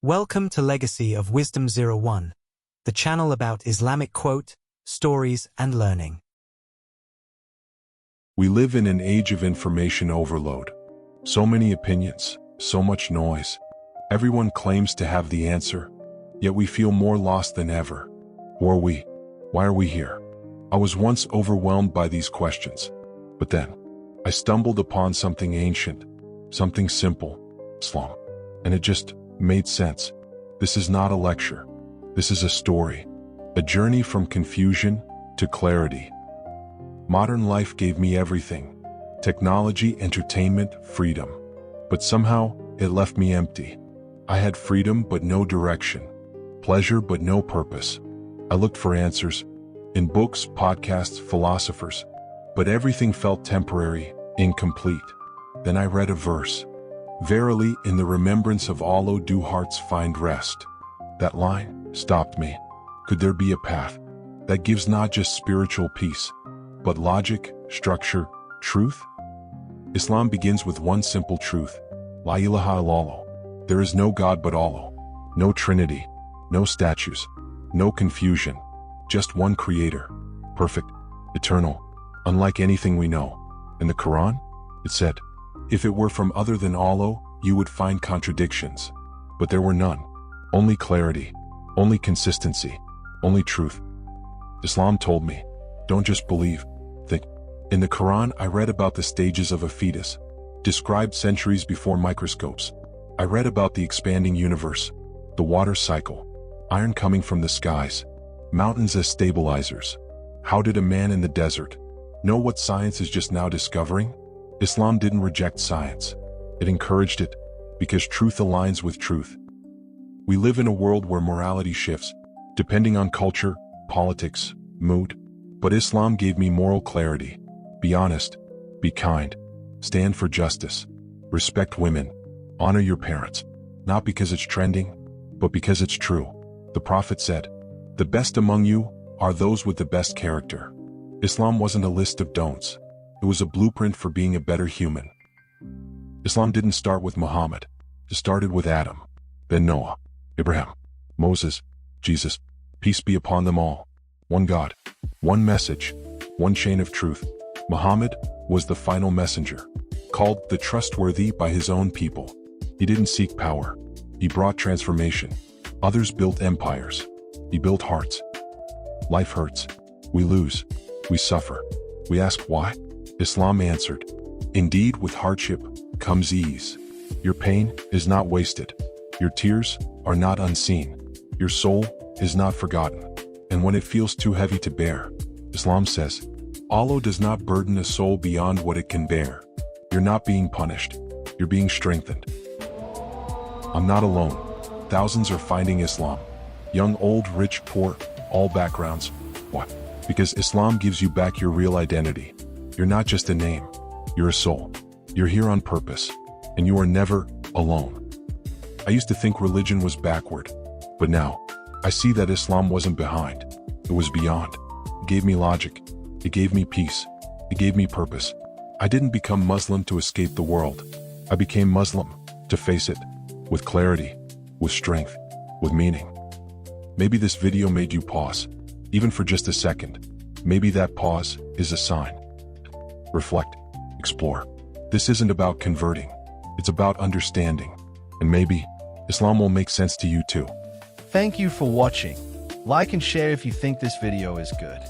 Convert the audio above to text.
Welcome to Legacy of Wisdom 01, the channel about Islamic quote, stories, and learning. We live in an age of information overload. So many opinions, so much noise. Everyone claims to have the answer, yet we feel more lost than ever. Who are we? Why are we here? I was once overwhelmed by these questions, but then I stumbled upon something ancient, something simple, Islam, and it just made sense. This is not a lecture. This is a story, a journey from confusion to clarity. Modern life gave me everything: technology, entertainment, freedom. But somehow, it left me empty. I had freedom but no direction, pleasure but no purpose. I looked for answers in books, podcasts, philosophers, but everything felt temporary, incomplete. Then I read a verse. Verily, in the remembrance of Allah do hearts find rest. That line stopped me. Could there be a path that gives not just spiritual peace, but logic, structure, truth? Islam begins with one simple truth: La ilaha illallah. There is no God but Allah. No Trinity, no statues, no confusion. Just one Creator, perfect, eternal, unlike anything we know. In the Qur'an, it said, if it were from other than Allah, you would find contradictions. But there were none. Only clarity, only consistency, only truth. Islam told me, don't just believe, think. In the Quran, I read about the stages of a fetus, described centuries before microscopes. I read about the expanding universe, the water cycle, iron coming from the skies, mountains as stabilizers. How did a man in the desert know what science is just now discovering? Islam didn't reject science. It encouraged it, because truth aligns with truth. We live in a world where morality shifts, depending on culture, politics, mood. But Islam gave me moral clarity. Be honest, be kind, stand for justice, respect women, honor your parents, not because it's trending, but because it's true. The Prophet said, the best among you are those with the best character. Islam wasn't a list of don'ts. It was a blueprint for being a better human. Islam didn't start with Muhammad. It started with Adam, then Noah, Abraham, Moses, Jesus, peace be upon them all. One God, one message, one chain of truth. Muhammad was the final messenger, called the trustworthy by his own people. He didn't seek power. He brought transformation. Others built empires. He built hearts. Life hurts. We lose. We suffer. We ask why? Islam answered, indeed, with hardship comes ease. Your pain is not wasted. Your tears are not unseen. Your soul is not forgotten. And when it feels too heavy to bear, Islam says, Allah does not burden a soul beyond what it can bear. You're not being punished. You're being strengthened. I'm not alone. Thousands are finding Islam. Young, old, rich, poor, all backgrounds. What? Because Islam gives you back your real identity. You're not just a name. You're a soul. You're here on purpose. And you are never alone. I used to think religion was backward. But now, I see that Islam wasn't behind. It was beyond. It gave me logic. It gave me peace. It gave me purpose. I didn't become Muslim to escape the world. I became Muslim to face it. With clarity. With strength. With meaning. Maybe this video made you pause. Even for just a second. Maybe that pause is a sign. Reflect, explore. This isn't about converting. It's about understanding. And maybe Islam will make sense to you too. Thank you for watching. Like and share if you think this video is good.